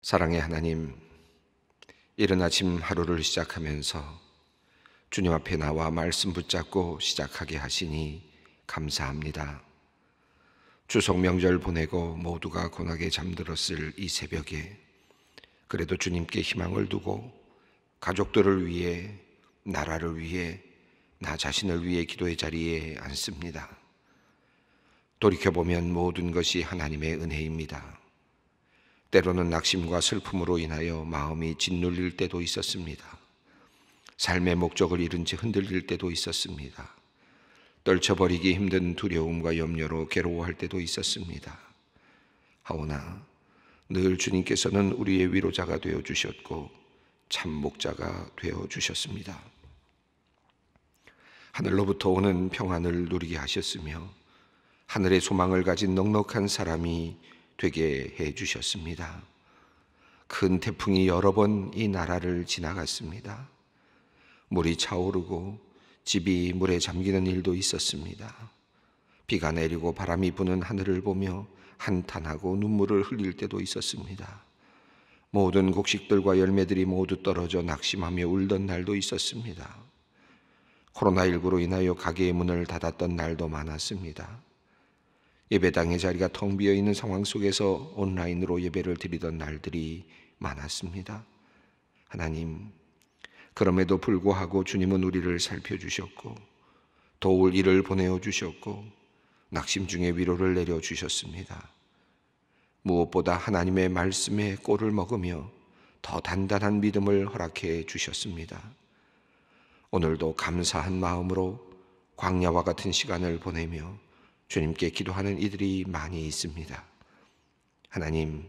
사랑의 하나님, 이른 아침 하루를 시작하면서 주님 앞에 나와 말씀 붙잡고 시작하게 하시니 감사합니다. 추석 명절 보내고 모두가 고나게 잠들었을 이 새벽에 그래도 주님께 희망을 두고 가족들을 위해, 나라를 위해, 나 자신을 위해 기도의 자리에 앉습니다. 돌이켜보면 모든 것이 하나님의 은혜입니다. 때로는 낙심과 슬픔으로 인하여 마음이 짓눌릴 때도 있었습니다. 삶의 목적을 잃은 채 흔들릴 때도 있었습니다. 떨쳐버리기 힘든 두려움과 염려로 괴로워할 때도 있었습니다. 하오나 늘 주님께서는 우리의 위로자가 되어주셨고 참 목자가 되어주셨습니다. 하늘로부터 오는 평안을 누리게 하셨으며 하늘의 소망을 가진 넉넉한 사람이 되게 해주셨습니다. 큰 태풍이 여러 번 이 나라를 지나갔습니다. 물이 차오르고 집이 물에 잠기는 일도 있었습니다. 비가 내리고 바람이 부는 하늘을 보며 한탄하고 눈물을 흘릴 때도 있었습니다. 모든 곡식들과 열매들이 모두 떨어져 낙심하며 울던 날도 있었습니다. 코로나19로 인하여 가게의 문을 닫았던 날도 많았습니다. 예배당의 자리가 텅 비어 있는 상황 속에서 온라인으로 예배를 드리던 날들이 많았습니다. 하나님, 그럼에도 불구하고 주님은 우리를 살펴주셨고 도울 일을 보내어 주셨고 낙심 중에 위로를 내려주셨습니다. 무엇보다 하나님의 말씀에 꼴을 먹으며 더 단단한 믿음을 허락해 주셨습니다. 오늘도 감사한 마음으로 광야와 같은 시간을 보내며 주님께 기도하는 이들이 많이 있습니다. 하나님,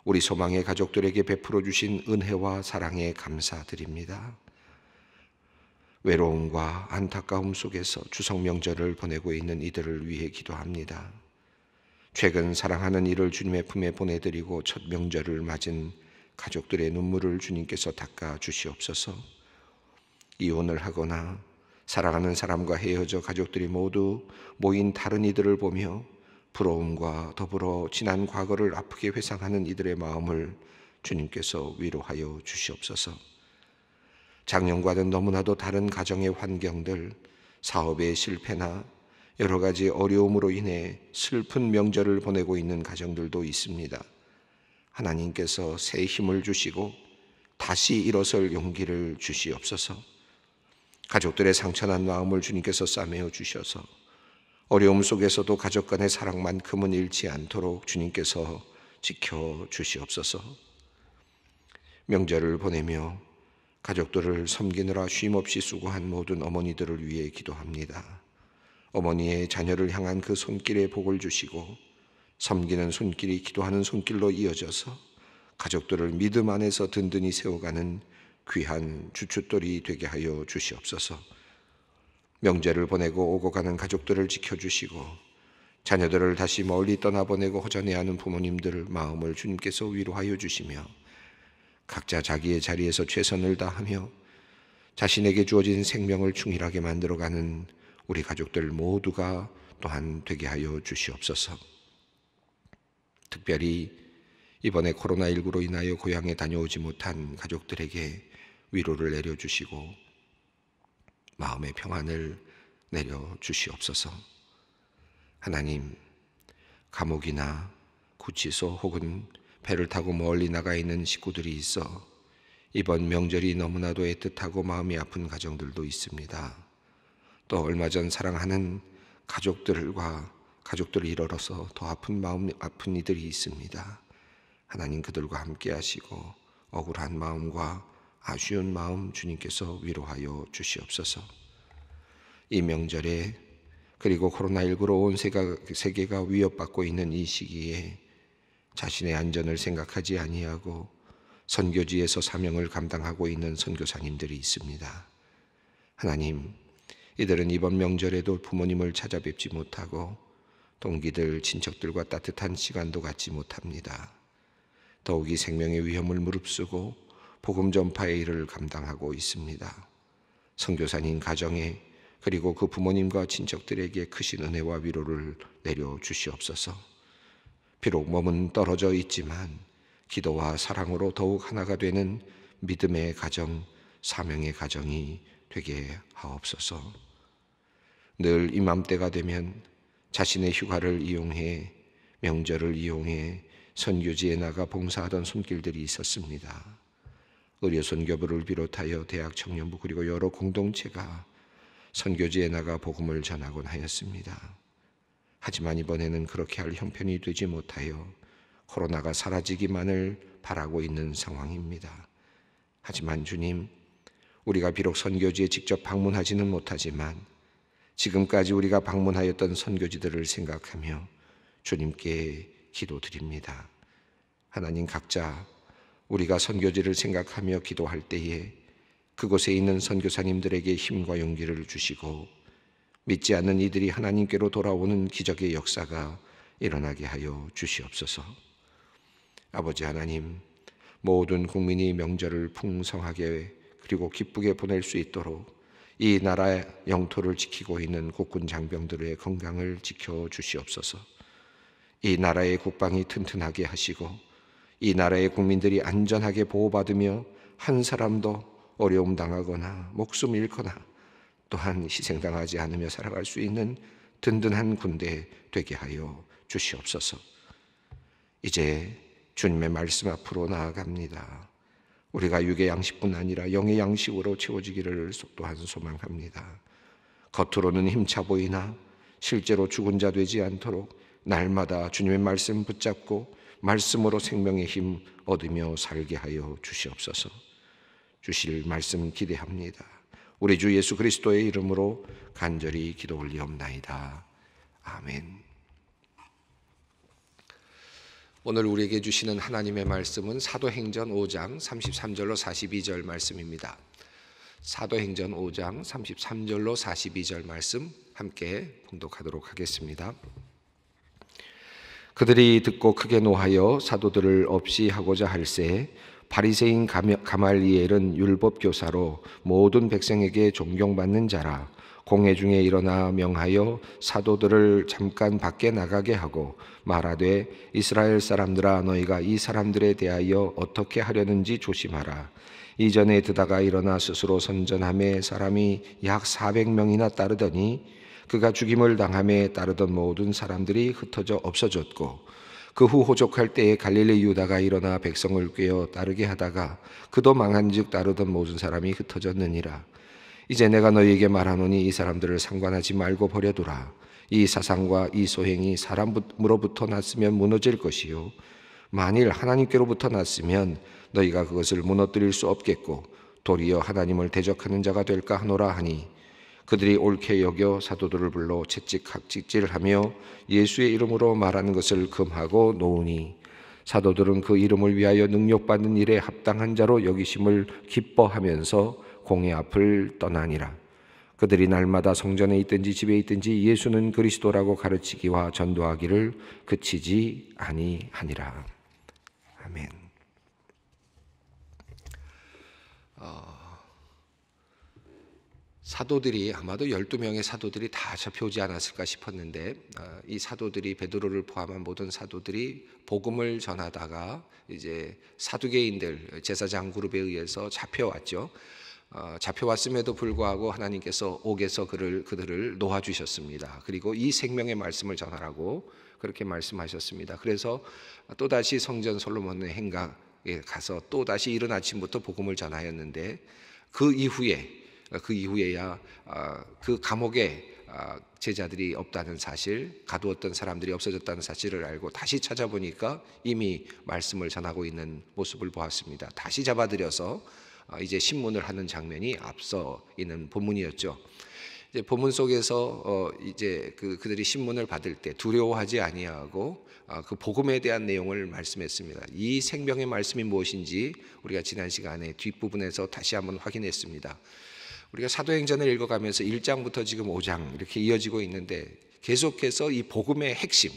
우리 소망의 가족들에게 베풀어 주신 은혜와 사랑에 감사드립니다. 외로움과 안타까움 속에서 추석 명절을 보내고 있는 이들을 위해 기도합니다. 최근 사랑하는 이를 주님의 품에 보내드리고 첫 명절을 맞은 가족들의 눈물을 주님께서 닦아 주시옵소서. 이혼을 하거나 사랑하는 사람과 헤어져 가족들이 모두 모인 다른 이들을 보며 부러움과 더불어 지난 과거를 아프게 회상하는 이들의 마음을 주님께서 위로하여 주시옵소서. 작년과는 너무나도 다른 가정의 환경들, 사업의 실패나 여러 가지 어려움으로 인해 슬픈 명절을 보내고 있는 가정들도 있습니다. 하나님께서 새 힘을 주시고 다시 일어설 용기를 주시옵소서. 가족들의 상처난 마음을 주님께서 싸매어 주셔서 어려움 속에서도 가족 간의 사랑만큼은 잃지 않도록 주님께서 지켜주시옵소서. 명절을 보내며 가족들을 섬기느라 쉼없이 수고한 모든 어머니들을 위해 기도합니다. 어머니의 자녀를 향한 그 손길에 복을 주시고 섬기는 손길이 기도하는 손길로 이어져서 가족들을 믿음 안에서 든든히 세워가는 귀한 주춧돌이 되게 하여 주시옵소서. 명절을 보내고 오고 가는 가족들을 지켜주시고 자녀들을 다시 멀리 떠나보내고 허전해하는 부모님들 마음을 주님께서 위로하여 주시며 각자 자기의 자리에서 최선을 다하며 자신에게 주어진 생명을 충실하게 만들어가는 우리 가족들 모두가 또한 되게 하여 주시옵소서. 특별히 이번에 코로나19로 인하여 고향에 다녀오지 못한 가족들에게 위로를 내려주시고 마음의 평안을 내려주시옵소서. 하나님, 감옥이나 구치소 혹은 배를 타고 멀리 나가 있는 식구들이 있어 이번 명절이 너무나도 애틋하고 마음이 아픈 가정들도 있습니다. 또 얼마 전 사랑하는 가족들과 가족들을 잃어서 더 아픈 마음 아픈 이들이 있습니다. 하나님, 그들과 함께 하시고 억울한 마음과 아쉬운 마음 주님께서 위로하여 주시옵소서. 이 명절에 그리고 코로나19로 온 세계가 위협받고 있는 이 시기에 자신의 안전을 생각하지 아니하고 선교지에서 사명을 감당하고 있는 선교사님들이 있습니다. 하나님, 이들은 이번 명절에도 부모님을 찾아뵙지 못하고 동기들, 친척들과 따뜻한 시간도 갖지 못합니다. 더욱이 생명의 위험을 무릅쓰고 복음 전파의 일을 감당하고 있습니다. 선교사님 가정에 그리고 그 부모님과 친척들에게 크신 은혜와 위로를 내려주시옵소서. 비록 몸은 떨어져 있지만 기도와 사랑으로 더욱 하나가 되는 믿음의 가정, 사명의 가정이 되게 하옵소서. 늘 이맘때가 되면 자신의 휴가를 이용해, 명절을 이용해 선교지에 나가 봉사하던 손길들이 있었습니다. 의료선교부를 비롯하여 대학 청년부 그리고 여러 공동체가 선교지에 나가 복음을 전하곤 하였습니다. 하지만 이번에는 그렇게 할 형편이 되지 못하여 코로나가 사라지기만을 바라고 있는 상황입니다. 하지만 주님, 우리가 비록 선교지에 직접 방문하지는 못하지만 지금까지 우리가 방문하였던 선교지들을 생각하며 주님께 기도드립니다. 하나님, 각자 우리가 선교지를 생각하며 기도할 때에 그곳에 있는 선교사님들에게 힘과 용기를 주시고 믿지 않는 이들이 하나님께로 돌아오는 기적의 역사가 일어나게 하여 주시옵소서. 아버지 하나님, 모든 국민이 명절을 풍성하게 그리고 기쁘게 보낼 수 있도록 이 나라의 영토를 지키고 있는 국군 장병들의 건강을 지켜 주시옵소서. 이 나라의 국방이 튼튼하게 하시고 이 나라의 국민들이 안전하게 보호받으며 한 사람도 어려움 당하거나 목숨 잃거나 또한 희생당하지 않으며 살아갈 수 있는 든든한 군대 되게 하여 주시옵소서. 이제 주님의 말씀 앞으로 나아갑니다. 우리가 육의 양식뿐 아니라 영의 양식으로 채워지기를 또한 소망합니다. 겉으로는 힘차 보이나 실제로 죽은 자 되지 않도록 날마다 주님의 말씀 붙잡고 말씀으로 생명의 힘 얻으며 살게 하여 주시옵소서. 주실 말씀 기대합니다. 우리 주 예수 그리스도의 이름으로 간절히 기도 올리옵나이다. 아멘. 오늘 우리에게 주시는 하나님의 말씀은 사도행전 5장 33절로 42절 말씀입니다. 사도행전 5장 33절로 42절 말씀 함께 봉독하도록 하겠습니다. 그들이 듣고 크게 노하여 사도들을 없이 하고자 할새 바리새인 가말리엘은 율법 교사로 모든 백성에게 존경받는 자라. 공회 중에 일어나 명하여 사도들을 잠깐 밖에 나가게 하고 말하되 이스라엘 사람들아, 너희가 이 사람들에 대하여 어떻게 하려는지 조심하라. 이전에 드다가 일어나 스스로 선전함에 사람이 약 400명이나 따르더니 그가 죽임을 당함에 따르던 모든 사람들이 흩어져 없어졌고 그 후 호족할 때에 갈릴리 유다가 일어나 백성을 꾀어 따르게 하다가 그도 망한즉 따르던 모든 사람이 흩어졌느니라. 이제 내가 너희에게 말하노니 이 사람들을 상관하지 말고 버려두라. 이 사상과 이 소행이 사람으로부터 났으면 무너질 것이요 만일 하나님께로부터 났으면 너희가 그것을 무너뜨릴 수 없겠고 도리어 하나님을 대적하는 자가 될까 하노라 하니 그들이 옳게 여겨 사도들을 불러 채찍질하며 예수의 이름으로 말하는 것을 금하고 놓으니 사도들은 그 이름을 위하여 능력받는 일에 합당한 자로 여기심을 기뻐하면서 공회 앞을 떠나니라. 그들이 날마다 성전에 있든지 집에 있든지 예수는 그리스도라고 가르치기와 전도하기를 그치지 아니하니라. 아멘. 사도들이 아마도 12명의 사도들이 다 잡혀오지 않았을까 싶었는데 이 사도들이 베드로를 포함한 모든 사도들이 복음을 전하다가 이제 사두개인들 제사장 그룹에 의해서 잡혀왔죠. 잡혀왔음에도 불구하고 하나님께서 옥에서 그들을 놓아주셨습니다. 그리고 이 생명의 말씀을 전하라고 그렇게 말씀하셨습니다. 그래서 또다시 성전 솔로몬의 행각에 가서 또다시 이른 아침부터 복음을 전하였는데 그 이후에야 그 감옥에 제자들이 없다는 사실, 가두었던 사람들이 없어졌다는 사실을 알고 다시 찾아보니까 이미 말씀을 전하고 있는 모습을 보았습니다. 다시 잡아들여서 이제 신문을 하는 장면이 앞서 있는 본문이었죠. 이제 본문 속에서 이제 그들이 신문을 받을 때 두려워하지 아니하고 그 복음에 대한 내용을 말씀했습니다. 이 생명의 말씀이 무엇인지 우리가 지난 시간에 뒷부분에서 다시 한번 확인했습니다. 우리가 사도행전을 읽어가면서 1장부터 지금 5장 이렇게 이어지고 있는데 계속해서 이 복음의 핵심,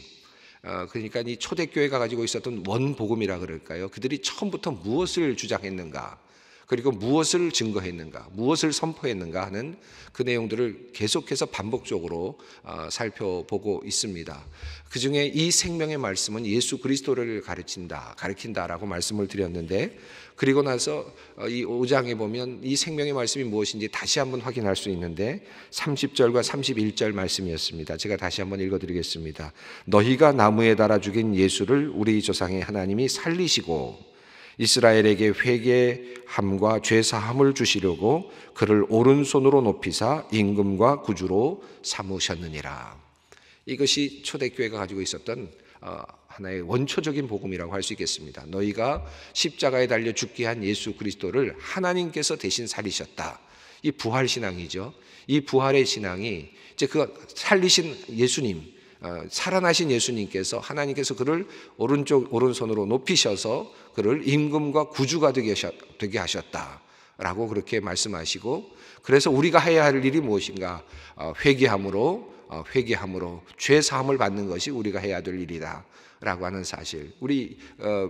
그러니까 이 초대교회가 가지고 있었던 원복음이라 그럴까요? 그들이 처음부터 무엇을 주장했는가? 그리고 무엇을 증거했는가, 무엇을 선포했는가 하는 그 내용들을 계속해서 반복적으로 살펴보고 있습니다. 그 중에 이 생명의 말씀은 예수 그리스도를 가리킨다라고 말씀을 드렸는데, 그리고 나서 이 5장에 보면 이 생명의 말씀이 무엇인지 다시 한번 확인할 수 있는데 30절과 31절 말씀이었습니다. 제가 다시 한번 읽어드리겠습니다. 너희가 나무에 달아 죽인 예수를 우리 조상의 하나님이 살리시고 이스라엘에게 회개함과 죄사함을 주시려고 그를 오른손으로 높이사 임금과 구주로 삼으셨느니라. 이것이 초대교회가 가지고 있었던 하나의 원초적인 복음이라고 할 수 있겠습니다. 너희가 십자가에 달려 죽게 한 예수 그리스도를 하나님께서 대신 살리셨다. 이 부활 신앙이죠. 이 부활의 신앙이 이제 그 살리신 예수님, 살아나신 예수님께서 하나님께서 그를 오른손으로 높이셔서 그를 임금과 구주가 되게 하셨다라고 그렇게 말씀하시고, 그래서 우리가 해야 할 일이 무엇인가? 회개함으로 죄 사함을 받는 것이 우리가 해야 될 일이다라고 하는 사실, 우리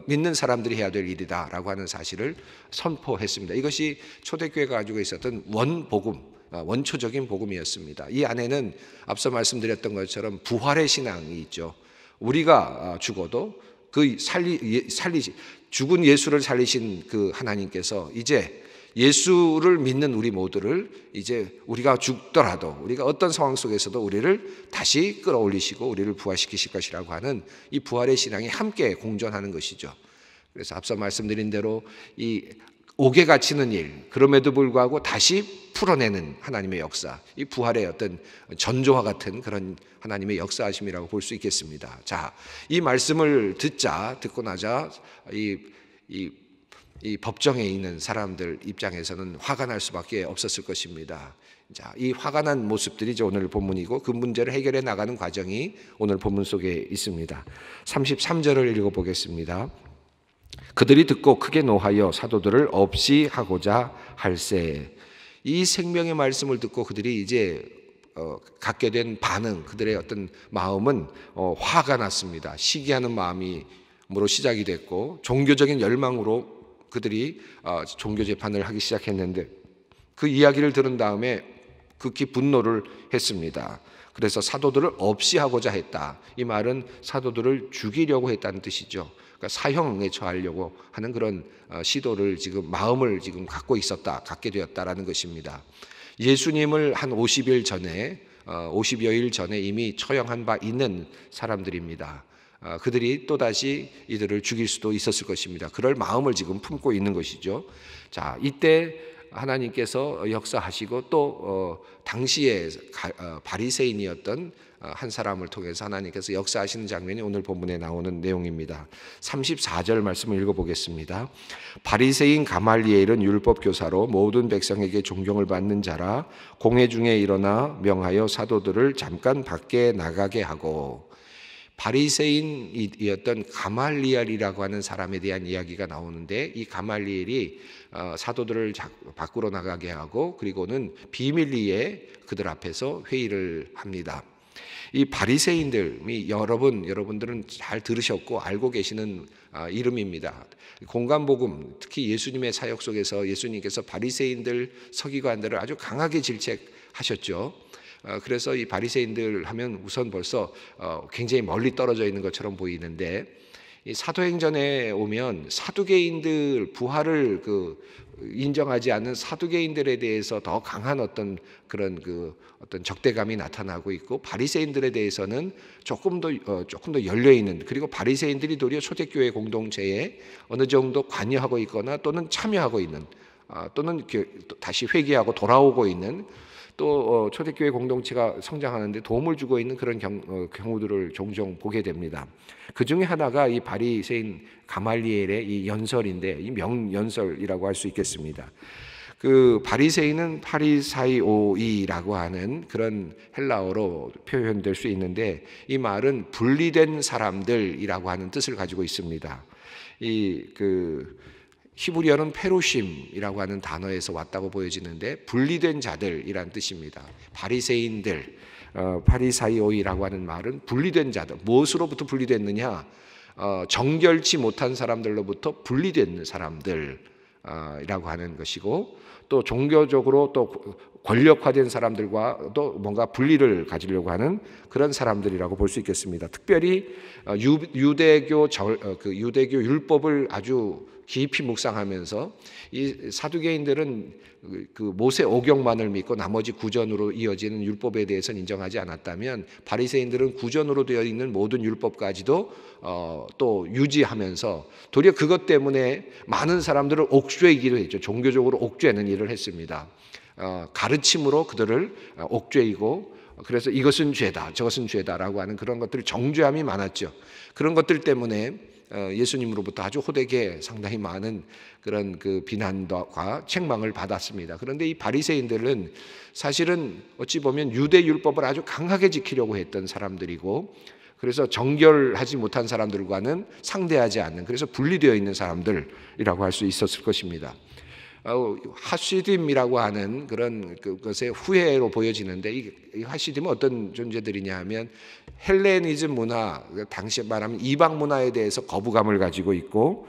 믿는 사람들이 해야 될 일이다라고 하는 사실을 선포했습니다. 이것이 초대교회가 가지고 있었던 원초적인 복음이었습니다. 이 안에는 앞서 말씀드렸던 것처럼 부활의 신앙이 있죠. 우리가 죽어도 그 죽은 예수를 살리신 그 하나님께서 이제 예수를 믿는 우리 모두를 이제 우리가 죽더라도, 우리가 어떤 상황 속에서도 우리를 다시 끌어올리시고 우리를 부활시키실 것이라고 하는 이 부활의 신앙이 함께 공존하는 것이죠. 그래서 앞서 말씀드린 대로 이 옥에 갇히는 일, 그럼에도 불구하고 다시 풀어내는 하나님의 역사, 이 부활의 어떤 전조와 같은 그런 하나님의 역사하심이라고 볼 수 있겠습니다. 자, 이 말씀을 듣고 나자 이 법정에 있는 사람들 입장에서는 화가 날 수밖에 없었을 것입니다. 자, 이 화가 난 모습들이 이제 오늘 본문이고, 그 문제를 해결해 나가는 과정이 오늘 본문 속에 있습니다. 33절을 읽어보겠습니다. 그들이 듣고 크게 노하여 사도들을 없이 하고자 할세. 이 생명의 말씀을 듣고 그들이 이제 갖게 된 반응, 그들의 어떤 마음은 화가 났습니다. 시기하는 마음으로 시작이 됐고, 종교적인 열망으로 그들이 종교 재판을 하기 시작했는데, 그 이야기를 들은 다음에 극히 분노를 했습니다. 그래서 사도들을 없이 하고자 했다. 이 말은 사도들을 죽이려고 했다는 뜻이죠. 그러니까 사형에 처하려고 하는 그런 시도를 마음을 갖게 되었다라는 것입니다. 예수님을 한 50여일 전에 이미 처형한 바 있는 사람들입니다. 그들이 또다시 이들을 죽일 수도 있었을 것입니다. 그럴 마음을 지금 품고 있는 것이죠. 자, 이때 하나님께서 역사하시고 또 당시에 바리새인이었던 한 사람을 통해서 하나님께서 역사하시는 장면이 오늘 본문에 나오는 내용입니다. 34절 말씀을 읽어보겠습니다. 바리새인 가말리엘은 율법 교사로 모든 백성에게 존경을 받는 자라 공회 중에 일어나 명하여 사도들을 잠깐 밖에 나가게 하고, 바리새인이었던 가말리엘이라고 하는 사람에 대한 이야기가 나오는데, 이 가말리엘이 사도들을 밖으로 나가게 하고, 그리고는 비밀리에 그들 앞에서 회의를 합니다. 이 바리새인들이 여러분들은 잘 들으셨고 알고 계시는 이름입니다. 공간복음, 특히 예수님의 사역 속에서 예수님께서 바리새인들, 서기관들을 아주 강하게 질책하셨죠. 그래서 이 바리새인들 하면 우선 벌써 굉장히 멀리 떨어져 있는 것처럼 보이는데, 이 사도행전에 오면 사두개인들, 부활을 인정하지 않는 사두개인들에 대해서 더 강한 어떤 적대감이 나타나고 있고, 바리새인들에 대해서는 조금 더 열려 있는, 그리고 바리새인들이 도리어 초대교회 공동체에 어느 정도 관여하고 있거나 또는 참여하고 있는, 또는 다시 회개하고 돌아오고 있는, 또 초대교회 공동체가 성장하는데 도움을 주고 있는 그런 경우들을 종종 보게 됩니다. 그 중에 하나가 이 바리새인 가말리엘의 이 연설인데, 이 명연설이라고 할 수 있겠습니다. 그 바리새인은 파리사이오이라고 하는 그런 헬라어로 표현될 수 있는데, 이 말은 분리된 사람들이라고 하는 뜻을 가지고 있습니다. 히브리어는 페루심이라고 하는 단어에서 왔다고 보여지는데, 분리된 자들이란 뜻입니다. 바리새인들, 파리사이오이라고 하는 말은 분리된 자들. 무엇으로부터 분리됐느냐? 정결치 못한 사람들로부터 분리된 사람들, 이라고 하는 것이고, 또 종교적으로 또 권력화된 사람들과 또 뭔가 분리를 가지려고 하는 그런 사람들이라고 볼 수 있겠습니다. 특별히 유대교 율법을 아주 깊이 묵상하면서 이 사두개인들은 그 모세 오경만을 믿고 나머지 구전으로 이어지는 율법에 대해서는 인정하지 않았다면, 바리새인들은 구전으로 되어 있는 모든 율법까지도 또 유지하면서 도리어 그것 때문에 많은 사람들을 옥죄이기도 했죠. 종교적으로 옥죄는 일을 했습니다. 가르침으로 그들을 옥죄이고, 그래서 이것은 죄다 저것은 죄다라고 하는 그런 것들, 정죄함이 많았죠. 그런 것들 때문에 예수님으로부터 아주 호되게 상당히 많은 그런 그 비난과 책망을 받았습니다. 그런데 이 바리새인들은 사실은 어찌 보면 유대 율법을 아주 강하게 지키려고 했던 사람들이고, 그래서 정결하지 못한 사람들과는 상대하지 않는, 그래서 분리되어 있는 사람들이라고 할 수 있었을 것입니다. 하시딤이라고 하는 그런 것의 후예로 보여지는데, 이 하시딤은 어떤 존재들이냐 하면 헬레니즘 문화, 당시에 말하면 이방 문화에 대해서 거부감을 가지고 있고,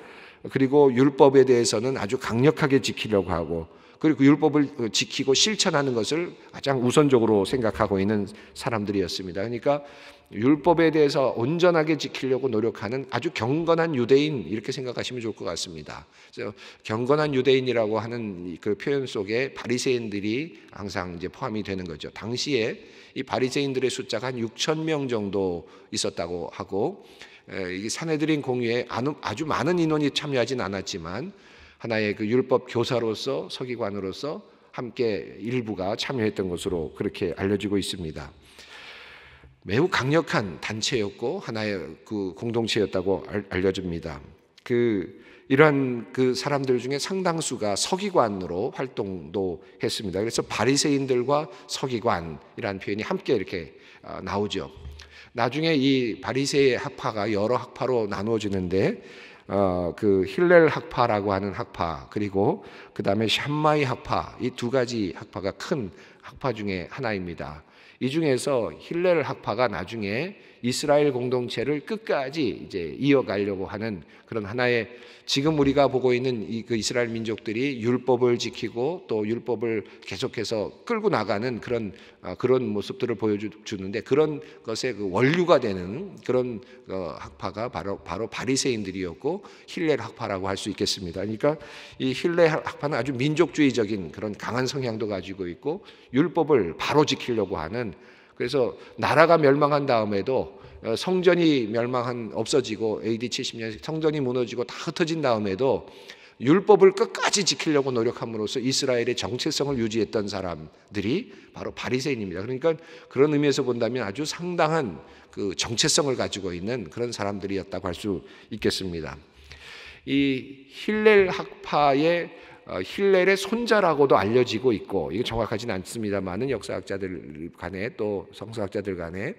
그리고 율법에 대해서는 아주 강력하게 지키려고 하고, 그리고 율법을 지키고 실천하는 것을 가장 우선적으로 생각하고 있는 사람들이었습니다. 그러니까 율법에 대해서 온전하게 지키려고 노력하는 아주 경건한 유대인, 이렇게 생각하시면 좋을 것 같습니다. 그래서 경건한 유대인이라고 하는 그 표현 속에 바리새인들이 항상 이제 포함이 되는 거죠. 당시에 이 바리새인들의 숫자가 한 6천 명 정도 있었다고 하고, 이 산헤드린 공의에 아주 많은 인원이 참여하진 않았지만 하나의 그 율법 교사로서, 서기관으로서 함께 일부가 참여했던 것으로 그렇게 알려지고 있습니다. 매우 강력한 단체였고 하나의 그 공동체였다고 알려집니다. 이러한 그 사람들 중에 상당수가 서기관으로 활동도 했습니다. 그래서 바리새인들과 서기관이라는 표현이 함께 이렇게 나오죠. 나중에 이 바리새의 학파가 여러 학파로 나누어지는데, 그 힐렐 학파라고 하는 학파, 그리고 그 다음에 샴마이 학파, 이 두 가지 학파가 큰 학파 중에 하나입니다. 이 중에서 힐렐 학파가 나중에 이스라엘 공동체를 끝까지 이제 이어가려고 하는 그런 하나의, 지금 우리가 보고 있는 그 이스라엘 민족들이 율법을 지키고 또 율법을 계속해서 끌고 나가는 그런 모습들을 보여주는데, 그런 것의 그 원류가 되는 그런 학파가 바로 바리새인들이었고 힐렐 학파라고 할 수 있겠습니다. 그러니까 이 힐렐 학파는 아주 민족주의적인 그런 강한 성향도 가지고 있고, 율법을 바로 지키려고 하는, 그래서 나라가 멸망한 다음에도 성전이 없어지고 AD 70년 성전이 무너지고 다 흩어진 다음에도 율법을 끝까지 지키려고 노력함으로써 이스라엘의 정체성을 유지했던 사람들이 바로 바리새인입니다. 그러니까 그런 의미에서 본다면 아주 상당한 그 정체성을 가지고 있는 그런 사람들이었다고 할 수 있겠습니다. 이 힐렐 학파의 힐렐의 손자라고도 알려지고 있고, 이게 정확하지는 않습니다만은 역사학자들 간에 또 성서학자들 간에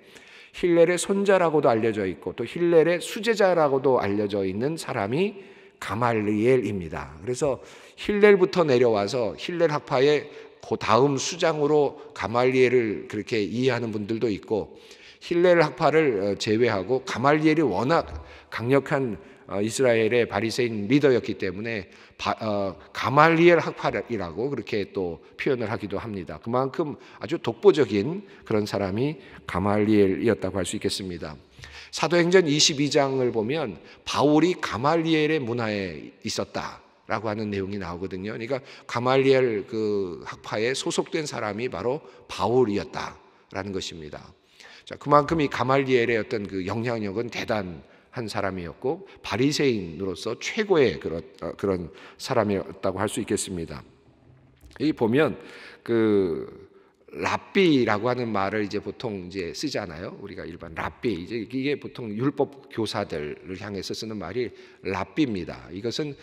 힐렐의 손자라고도 알려져 있고, 또 힐렐의 수제자라고도 알려져 있는 사람이 가말리엘입니다. 그래서 힐렐부터 내려와서 힐렐 학파의 그 다음 수장으로 가말리엘을 그렇게 이해하는 분들도 있고, 힐렐 학파를 제외하고 가말리엘이 워낙 강력한 이스라엘의 바리새인 리더였기 때문에 가말리엘 학파이라고 그렇게 또 표현을 하기도 합니다. 그만큼 아주 독보적인 그런 사람이 가말리엘이었다고 할 수 있겠습니다. 사도행전 22장을 보면 바울이 가말리엘의 문화에 있었다라고 하는 내용이 나오거든요. 그러니까 가말리엘 그 학파에 소속된 사람이 바로 바울이었다라는 것입니다. 자, 그만큼 이 가말리엘의 어떤 그 영향력은 대단한 사람이었고 바리새인으로서 최고의 그런 사람이었다고 할 수 있겠습니다. 이 보면 그 랍비라고 하는 말을 이제 보통 이제 쓰잖아요. 우리가 일반 랍비, 이제 이게 보통 율법 교사들을 향해서 쓰는 말이 랍비입니다. 이것은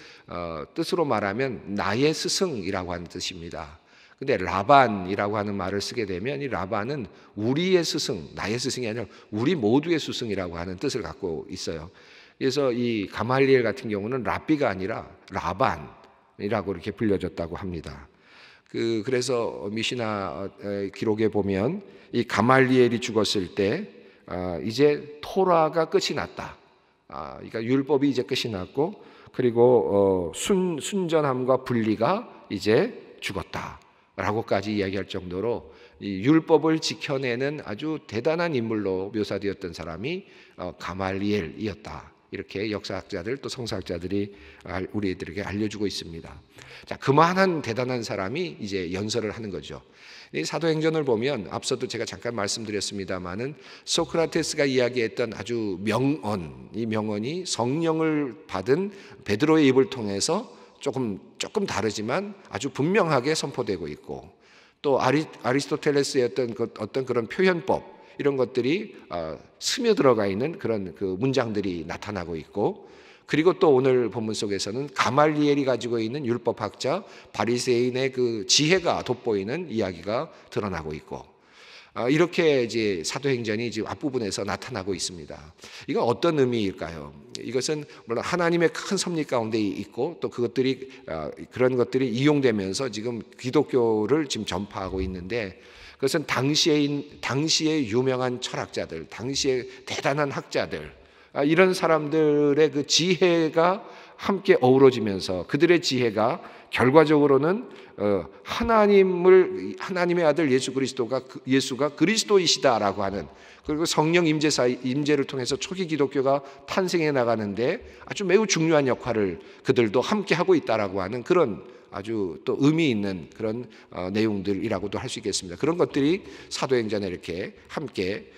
뜻으로 말하면 나의 스승이라고 하는 뜻입니다. 근데 라반이라고 하는 말을 쓰게 되면 이 라반은 우리의 스승, 나의 스승이 아니라 우리 모두의 스승이라고 하는 뜻을 갖고 있어요. 그래서 이 가말리엘 같은 경우는 랍비가 아니라 라반이라고 이렇게 불려졌다고 합니다. 그래서 미시나 기록에 보면 이 가말리엘이 죽었을 때 이제 토라가 끝이 났다. 그러니까 율법이 이제 끝이 났고 그리고 순전함과 분리가 이제 죽었다라고까지 이야기할 정도로 이 율법을 지켜내는 아주 대단한 인물로 묘사되었던 사람이 가말리엘이었다. 이렇게 역사학자들 또 성사학자들이 우리들에게 알려주고 있습니다. 자, 그만한 대단한 사람이 이제 연설을 하는 거죠. 이 사도행전을 보면 앞서도 제가 잠깐 말씀드렸습니다마는 소크라테스가 이야기했던 아주 명언, 이 명언이 성령을 받은 베드로의 입을 통해서 조금 다르지만 아주 분명하게 선포되고 있고, 또 아리스토텔레스의 어떤 그런 표현법, 이런 것들이 스며들어가 있는 그런 그 문장들이 나타나고 있고, 그리고 또 오늘 본문 속에서는 가말리엘이 가지고 있는 율법학자 바리새인의 그 지혜가 돋보이는 이야기가 드러나고 있고, 이렇게 이제 사도행전이 지금 앞부분에서 나타나고 있습니다. 이건 어떤 의미일까요? 이것은 물론 하나님의 큰 섭리 가운데 있고, 또 그것들이 그런 것들이 이용되면서 지금 기독교를 지금 전파하고 있는데, 그것은 당시의 유명한 철학자들, 당시의 대단한 학자들, 이런 사람들의 그 지혜가 함께 어우러지면서 그들의 지혜가 결과적으로는 하나님의 아들 예수가 그리스도이시다라고 하는, 그리고 성령 임재를 통해서 초기 기독교가 탄생해 나가는데 아주 매우 중요한 역할을 그들도 함께 하고 있다라고 하는 그런 아주 또 의미 있는 그런 내용들이라고도 할 수 있겠습니다. 그런 것들이 사도행전에 이렇게 함께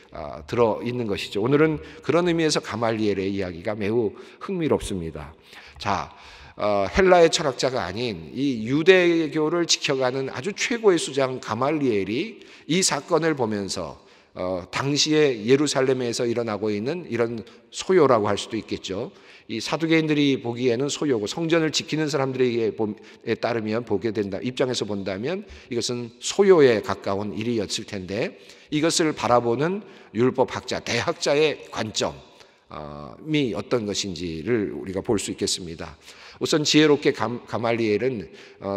들어 있는 것이죠. 오늘은 그런 의미에서 가말리엘의 이야기가 매우 흥미롭습니다. 자, 헬라의 철학자가 아닌 이 유대교를 지켜가는 아주 최고의 수장 가말리엘이 이 사건을 보면서 당시에 예루살렘에서 일어나고 있는 이런 소요라고 할 수도 있겠죠. 이 사두개인들이 보기에는 소요고, 성전을 지키는 사람들에게 따르면 보게 된다 입장에서 본다면 이것은 소요에 가까운 일이었을 텐데, 이것을 바라보는 율법학자, 대학자의 관점이 어떤 것인지를 우리가 볼 수 있겠습니다. 우선 지혜롭게 가말리엘은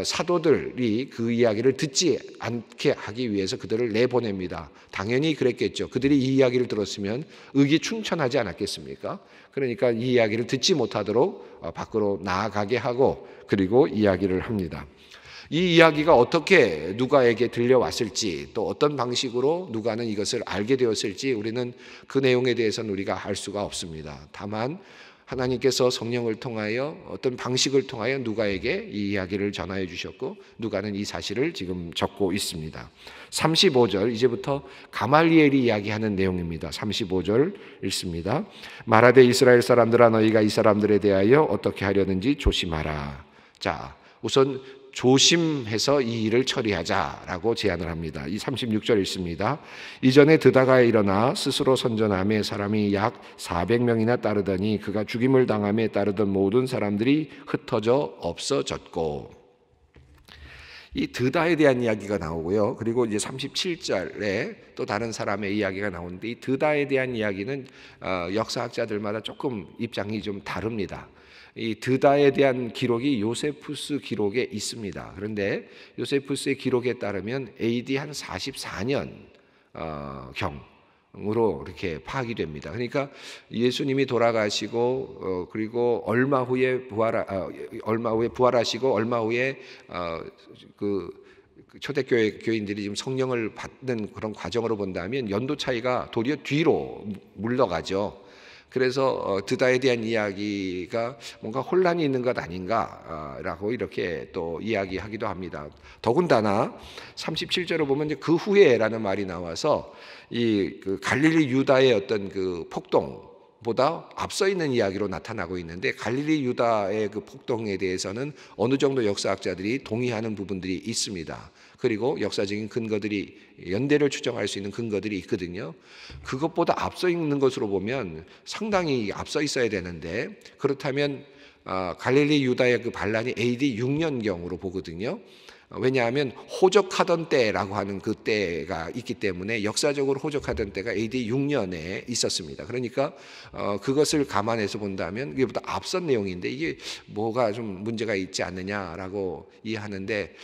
사도들이 그 이야기를 듣지 않게 하기 위해서 그들을 내보냅니다. 당연히 그랬겠죠. 그들이 이 이야기를 들었으면 의기충천하지 않았겠습니까? 그러니까 이 이야기를 듣지 못하도록 밖으로 나아가게 하고, 그리고 이야기를 합니다. 이 이야기가 어떻게 누가에게 들려왔을지, 또 어떤 방식으로 누가는 이것을 알게 되었을지 우리는 그 내용에 대해서는 우리가 알 수가 없습니다. 다만 하나님께서 성령을 통하여 어떤 방식을 통하여 누가에게 이 이야기를 전하여 주셨고, 누가는 이 사실을 지금 적고 있습니다. 35절, 이제부터 가말리엘이 이야기하는 내용입니다. 35절 읽습니다. 말하되 이스라엘 사람들아, 너희가 이 사람들에 대하여 어떻게 하려는지 조심하라. 자, 우선 조심해서 이 일을 처리하자라고 제안을 합니다. 이 36절 읽습니다. 이전에 드다가 일어나 스스로 선전함에 사람이 약 400명이나 따르더니 그가 죽임을 당함에 따르던 모든 사람들이 흩어져 없어졌고. 이 드다에 대한 이야기가 나오고요. 그리고 이제 37절에 또 다른 사람의 이야기가 나오는데, 이 드다에 대한 이야기는 역사학자들마다 조금 입장이 좀 다릅니다. 이 드다에 대한 기록이 요세푸스 기록에 있습니다. 그런데 요세푸스의 기록에 따르면 AD 한 44년 경으로 이렇게 파악이 됩니다. 그러니까 예수님이 돌아가시고 그리고 얼마 후에 부활하시고 얼마 후에 그 초대교회 교인들이 지금 성령을 받는 그런 과정으로 본다면 연도 차이가 도리어 뒤로 물러가죠. 그래서 드다에 대한 이야기가 뭔가 혼란이 있는 것 아닌가라고 이렇게 또 이야기하기도 합니다. 더군다나 37절을 보면 그 후에라는 말이 나와서 그 갈릴리 유다의 어떤 그 폭동보다 앞서 있는 이야기로 나타나고 있는데, 갈릴리 유다의 그 폭동에 대해서는 어느 정도 역사학자들이 동의하는 부분들이 있습니다. 그리고 역사적인 근거들이, 연대를 추정할 수 있는 근거들이 있거든요. 그것보다 앞서 있는 것으로 보면 상당히 앞서 있어야 되는데, 그렇다면 갈릴리 유다의 그 반란이 AD 6년경으로 보거든요. 왜냐하면 호적하던 때라고 하는 그 때가 있기 때문에 역사적으로 호적하던 때가 AD 6년에 있었습니다. 그러니까 그것을 감안해서 본다면 이게보다 앞선 내용인데 이게 뭐가 좀 문제가 있지 않느냐라고 이해하는데,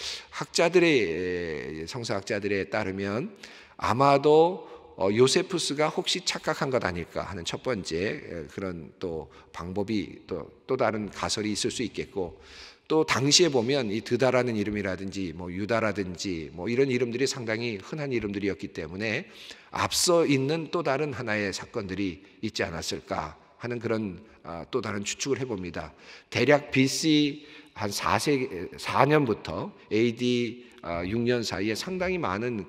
성서학자들에 따르면 아마도 요세푸스가 혹시 착각한 것 아닐까 하는 첫 번째 그런 또 방법이 또 다른 가설이 있을 수 있겠고, 또 당시에 보면 이 드다라는 이름이라든지 뭐 유다라든지 뭐 이런 이름들이 상당히 흔한 이름들이었기 때문에 앞서 있는 또 다른 하나의 사건들이 있지 않았을까 하는 그런 또 다른 추측을 해봅니다. 대략 BC 한 4년부터 AD 6년 사이에 상당히 많은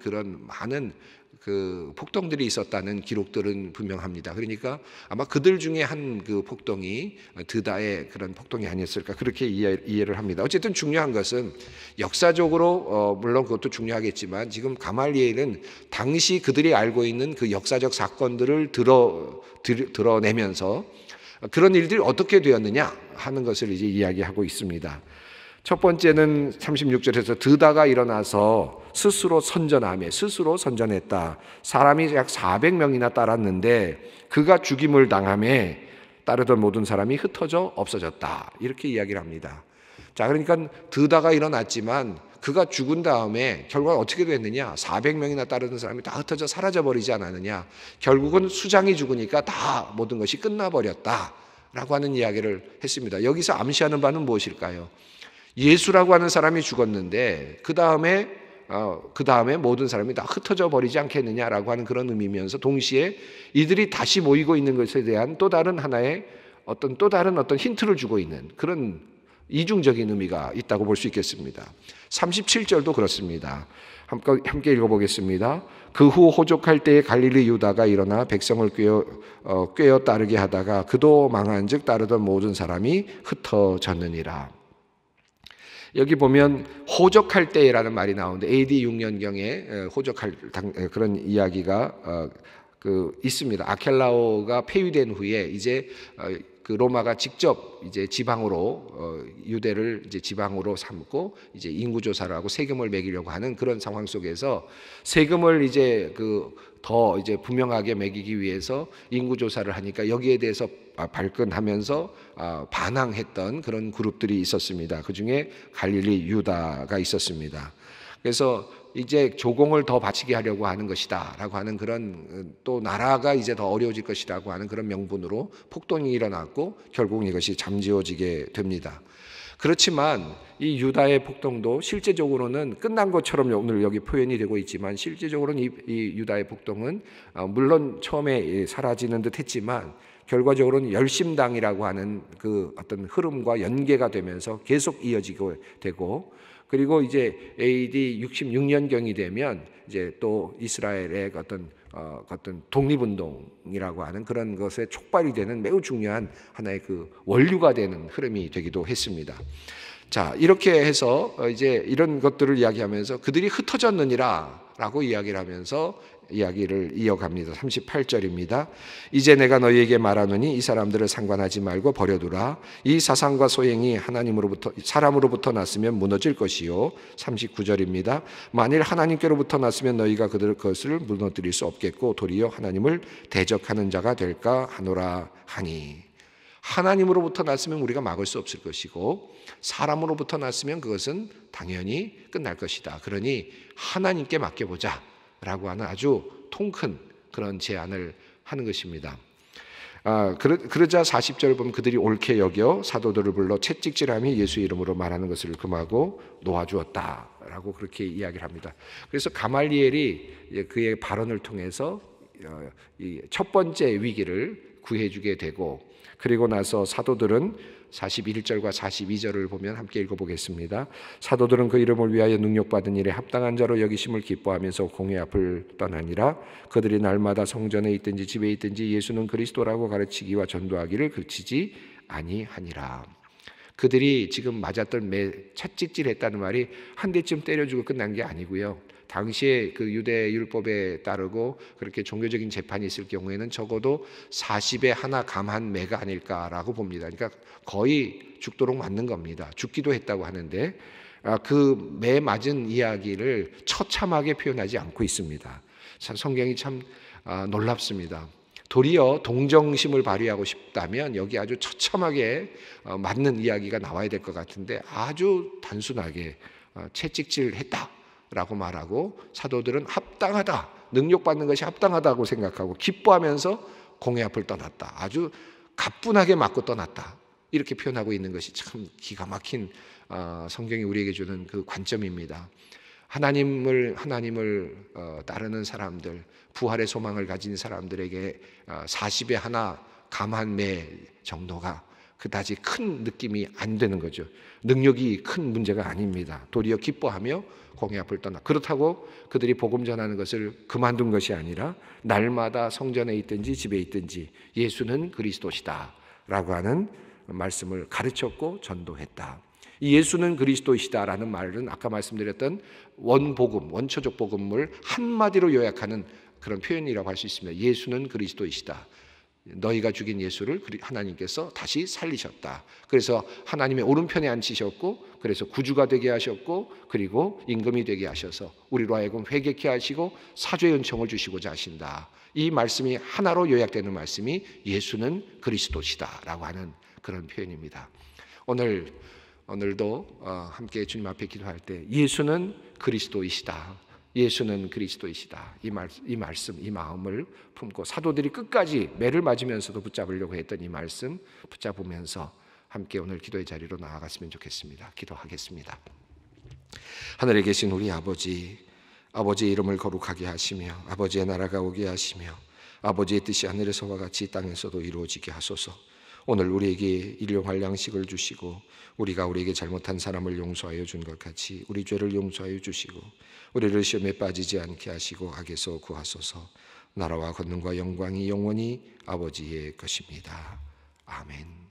그 폭동들이 있었다는 기록들은 분명합니다. 그러니까 아마 그들 중에 한 그 폭동이 드다의 그런 폭동이 아니었을까 그렇게 이해를 합니다. 어쨌든 중요한 것은 역사적으로 물론 그것도 중요하겠지만 지금 가말리엘은 당시 그들이 알고 있는 그 역사적 사건들을 드러내면서 그런 일들이 어떻게 되었느냐 하는 것을 이제 이야기하고 있습니다. 첫 번째는 36절에서 드다가 일어나서 스스로 선전했다. 사람이 약 400명이나 따랐는데 그가 죽임을 당함에 따르던 모든 사람이 흩어져 없어졌다. 이렇게 이야기를 합니다. 자, 그러니까 드다가 일어났지만 그가 죽은 다음에 결과가 어떻게 됐느냐? 400명이나 따르던 사람이 다 흩어져 사라져버리지 않았느냐? 결국은 수장이 죽으니까 다 모든 것이 끝나버렸다라고 하는 이야기를 했습니다. 여기서 암시하는 바는 무엇일까요? 예수라고 하는 사람이 죽었는데 그 다음에 모든 사람이 다 흩어져 버리지 않겠느냐라고 하는 그런 의미면서 동시에 이들이 다시 모이고 있는 것에 대한 또 다른 하나의 어떤 힌트를 주고 있는 그런 이중적인 의미가 있다고 볼 수 있겠습니다. 37절도 그렇습니다. 함께 읽어보겠습니다. 그 후 호족할 때에 갈릴리 유다가 일어나 백성을 꿰어 따르게 하다가 그도 망한즉 따르던 모든 사람이 흩어졌느니라. 여기 보면 호적할 때라는 말이 나오는데 AD 6년경에 호적할 그런 이야기가 있습니다. 아켈라오가 폐위된 후에 이제 그 로마가 직접 이제 지방으로 유대를 이제 지방으로 삼고 이제 인구 조사를 하고 세금을 매기려고 하는 그런 상황 속에서 세금을 이제 더 이제 분명하게 매기기 위해서 인구 조사를 하니까 여기에 대해서 발끈하면서 반항했던 그런 그룹들이 있었습니다. 그 중에 갈릴리 유다가 있었습니다. 그래서 이제 조공을 더 바치게 하려고 하는 것이다라고 하는 그런 또 나라가 이제 더 어려워질 것이라고 하는 그런 명분으로 폭동이 일어났고 결국 이것이 잠재워지게 됩니다. 그렇지만 이 유다의 폭동도 실제적으로는 끝난 것처럼 오늘 여기 표현이 되고 있지만 실제적으로는 이 유다의 폭동은 물론 처음에 사라지는 듯 했지만 결과적으로는 열심당이라고 하는 그 어떤 흐름과 연계가 되면서 계속 이어지게 되고, 그리고 이제 AD 66년경이 되면 이제 또 이스라엘의 어떤 독립운동이라고 하는 그런 것에 촉발이 되는 매우 중요한 하나의 그 원류가 되는 흐름이 되기도 했습니다. 자, 이렇게 해서 이제 이런 것들을 이야기하면서 그들이 흩어졌느니라라고 이야기를 하면서 이야기를 이어갑니다. 38절입니다. 이제 내가 너희에게 말하노니 이 사람들을 상관하지 말고 버려두라. 이 사상과 소행이 사람으로부터 났으면 무너질 것이요. 39절입니다. 만일 하나님께로부터 났으면 너희가 그것을 무너뜨릴 수 없겠고 도리어 하나님을 대적하는 자가 될까 하노라 하니. 하나님으로부터 났으면 우리가 막을 수 없을 것이고 사람으로부터 났으면 그것은 당연히 끝날 것이다. 그러니 하나님께 맡겨보자 라고 하는 아주 통큰 그런 제안을 하는 것입니다. 그러자 40절 보면 그들이 옳게 여겨 사도들을 불러 채찍질함이 예수 이름으로 말하는 것을 금하고 놓아주었다라고 그렇게 이야기를 합니다. 그래서 가말리엘이 그의 발언을 통해서 이 첫 번째 위기를 구해주게 되고, 그리고 나서 사도들은 41절과 42절을 보면 함께 읽어보겠습니다. 사도들은 그 이름을 위하여 능력받은 일에 합당한 자로 여기심을 기뻐하면서 공회 앞을 떠나니라. 그들이 날마다 성전에 있든지 집에 있든지 예수는 그리스도라고 가르치기와 전도하기를 그치지 아니하니라. 그들이 지금 맞았던 채찍질했다는 말이 한 대쯤 때려주고 끝난 게 아니고요. 당시에 그 유대 율법에 따르고 그렇게 종교적인 재판이 있을 경우에는 적어도 40에 하나 감한 매가 아닐까라고 봅니다. 그러니까 거의 죽도록 맞는 겁니다. 죽기도 했다고 하는데 그 매 맞은 이야기를 처참하게 표현하지 않고 있습니다. 성경이 참 놀랍습니다. 도리어 동정심을 발휘하고 싶다면 여기 아주 처참하게 맞는 이야기가 나와야 될 것 같은데 아주 단순하게 채찍질했다 라고 말하고 사도들은 합당하다 능욕받는 것이 합당하다고 생각하고 기뻐하면서 공회 앞을 떠났다. 아주 가뿐하게 맞고 떠났다. 이렇게 표현하고 있는 것이 참 기가 막힌 성경이 우리에게 주는 그 관점입니다. 하나님을 따르는 사람들, 부활의 소망을 가진 사람들에게 40에 하나 감한매 정도가 그다지 큰 느낌이 안 되는 거죠. 능력이 큰 문제가 아닙니다. 도리어 기뻐하며 공회 앞을 떠나. 그렇다고 그들이 복음 전하는 것을 그만둔 것이 아니라 날마다 성전에 있든지 집에 있든지 예수는 그리스도시다 라고 하는 말씀을 가르쳤고 전도했다. 이 예수는 그리스도이시다라는 말은 아까 말씀드렸던 원복음, 원초적 복음을 한마디로 요약하는 그런 표현이라고 할 수 있습니다. 예수는 그리스도이시다. 너희가 죽인 예수를 하나님께서 다시 살리셨다. 그래서 하나님의 오른편에 앉히셨고, 그래서 구주가 되게 하셨고, 그리고 임금이 되게 하셔서 우리로 하여금 회개케 하시고 사죄의 은총을 주시고자 하신다. 이 말씀이 하나로 요약되는 말씀이 예수는 그리스도시다라고 하는 그런 표현입니다. 오늘도 함께 주님 앞에 기도할 때 예수는 그리스도이시다. 예수는 그리스도이시다. 이 말씀, 이 마음을 품고 사도들이 끝까지 매를 맞으면서도 붙잡으려고 했던 이 말씀 붙잡으면서 함께 오늘 기도의 자리로 나아갔으면 좋겠습니다. 기도하겠습니다. 하늘에 계신 우리 아버지, 아버지의 이름을 거룩하게 하시며 아버지의 나라가 오게 하시며 아버지의 뜻이 하늘에서와 같이 땅에서도 이루어지게 하소서. 오늘 우리에게 일용할 양식을 주시고 우리가 우리에게 잘못한 사람을 용서하여 준 것 같이 우리 죄를 용서하여 주시고 우리를 시험에 빠지지 않게 하시고 악에서 구하소서. 나라와 권능과 영광이 영원히 아버지의 것입니다. 아멘.